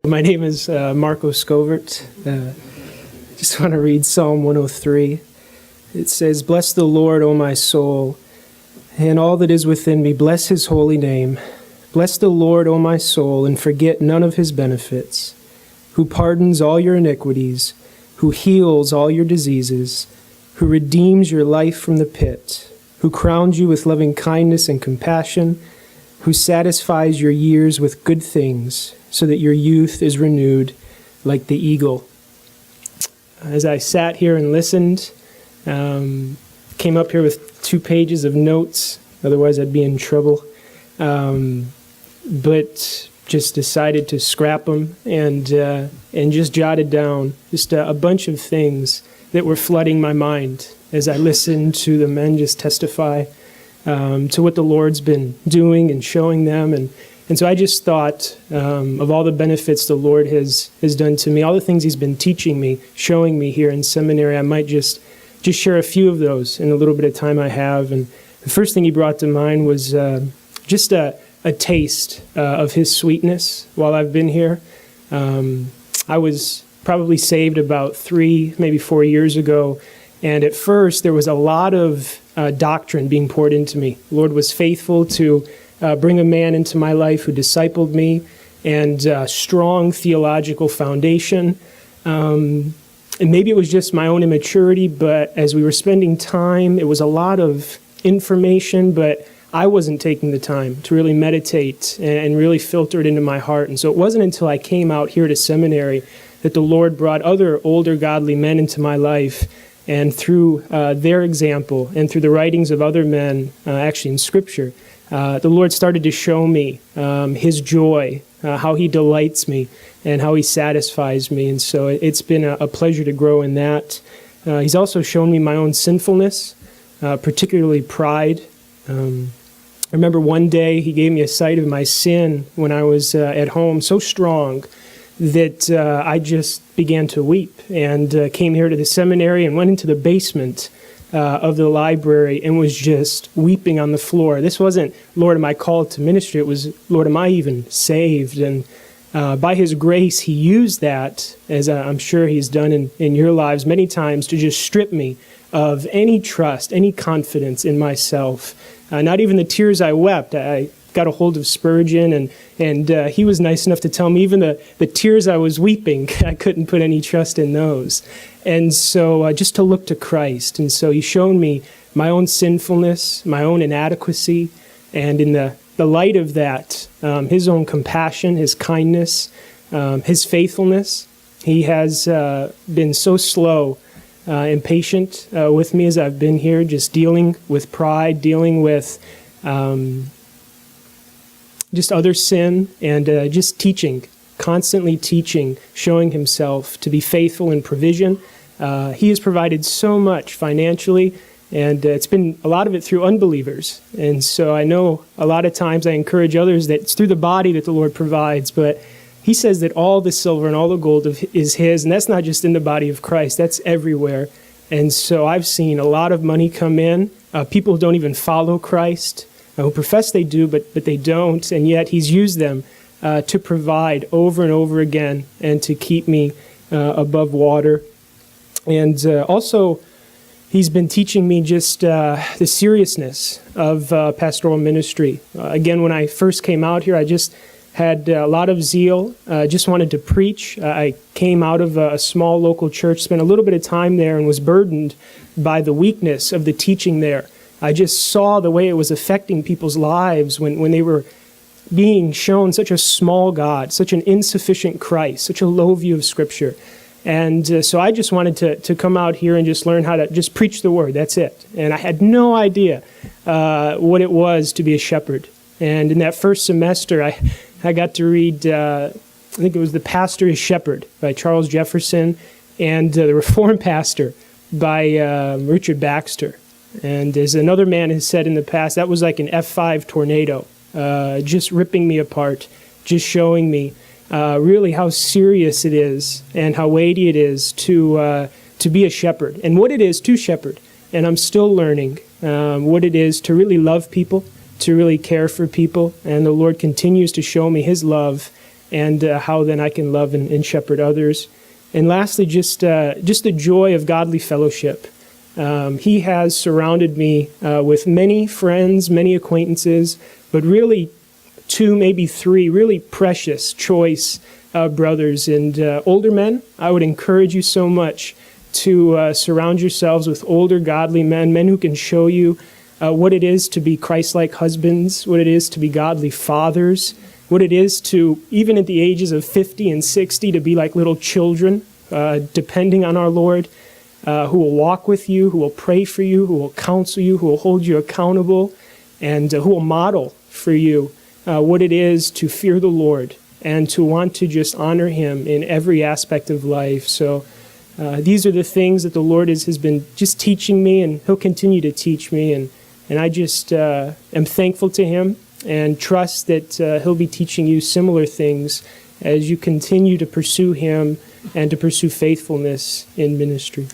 My name is Marco Scouvert. Just want to read Psalm 103. It says, "Bless the Lord, O my soul, and all that is within me. Bless his holy name. Bless the Lord, O my soul, and forget none of his benefits, who pardons all your iniquities, who heals all your diseases, who redeems your life from the pit, who crowns you with loving kindness and compassion, who satisfies your years with good things, so that your youth is renewed like the eagle." As I sat here and listened, came up here with 2 pages of notes, otherwise I'd be in trouble, but just decided to scrap them and just jotted down just a bunch of things that were flooding my mind as I listened to the men just testify to what the Lord's been doing and showing them. And so I just thought of all the benefits the Lord has done to me, all the things he's been teaching me, showing me here in seminary. I might just share a few of those in a little bit of time I have. And the first thing he brought to mind was just a taste of his sweetness while I've been here. I was probably saved about 3, maybe 4 years ago. And at first, there was a lot of doctrine being poured into me. The Lord was faithful to bring a man into my life who discipled me, and strong theological foundation. And maybe it was just my own immaturity, but as we were spending time, it was a lot of information, but I wasn't taking the time to really meditate and really filter it into my heart. And so it wasn't until I came out here to seminary that the Lord brought other older godly men into my life. And through their example and through the writings of other men, actually in Scripture, the Lord started to show me his joy, how he delights me, and how he satisfies me. And so it's been a pleasure to grow in that. He's also shown me my own sinfulness, particularly pride. I remember one day he gave me a sight of my sin when I was at home, so strong that I just began to weep, and came here to the seminary and went into the basement of the library and was just weeping on the floor. This wasn't, "Lord, am I called to ministry?" It was, "Lord, am I even saved?" And by his grace, he used that, as I'm sure he's done in your lives many times, to just strip me of any trust, any confidence in myself. Not even the tears I wept. I got a hold of Spurgeon, and he was nice enough to tell me even the tears I was weeping, I couldn't put any trust in those. And so just to look to Christ. And so he's shown me my own sinfulness, my own inadequacy, and in the light of that, his own compassion, his kindness, his faithfulness. He has been so slow and patient with me as I've been here, just dealing with pride, dealing with just other sin, and just teaching, constantly teaching, showing himself to be faithful in provision. He has provided so much financially, and it's been a lot of it through unbelievers. And so I know a lot of times I encourage others that it's through the body that the Lord provides, but he says that all the silver and all the gold is his, and that's not just in the body of Christ, that's everywhere. And so I've seen a lot of money come in, people who don't even follow Christ, who profess they do, but they don't, and yet he's used them to provide over and over again and to keep me above water. And also, he's been teaching me just the seriousness of pastoral ministry. Again, when I first came out here, I just had a lot of zeal, just wanted to preach. I came out of a small local church, spent a little bit of time there, and was burdened by the weakness of the teaching there. I just saw the way it was affecting people's lives when they were being shown such a small God, such an insufficient Christ, such a low view of Scripture. And so I just wanted to come out here and just learn how to just preach the Word. That's it. And I had no idea what it was to be a shepherd. And in that first semester, I got to read, I think it was The Pastor is Shepherd by Charles Jefferson, and The Reformed Pastor by Richard Baxter. And as another man has said in the past, that was like an F5 tornado, just ripping me apart, just showing me really how serious it is and how weighty it is to be a shepherd, and what it is to shepherd. And I'm still learning what it is to really love people, to really care for people. And the Lord continues to show me his love and how then I can love and shepherd others. And lastly, just the joy of godly fellowship. He has surrounded me with many friends, many acquaintances, but really 2, maybe 3 really precious, choice brothers and older men. I would encourage you so much to surround yourselves with older, godly men, men who can show you what it is to be Christ-like husbands, what it is to be godly fathers, what it is to, even at the ages of 50 and 60, to be like little children, depending on our Lord, who will walk with you, who will pray for you, who will counsel you, who will hold you accountable, and who will model for you what it is to fear the Lord and to want to just honor Him in every aspect of life. So these are the things that the Lord has been just teaching me, and He'll continue to teach me, and I just am thankful to Him and trust that He'll be teaching you similar things as you continue to pursue Him and to pursue faithfulness in ministry.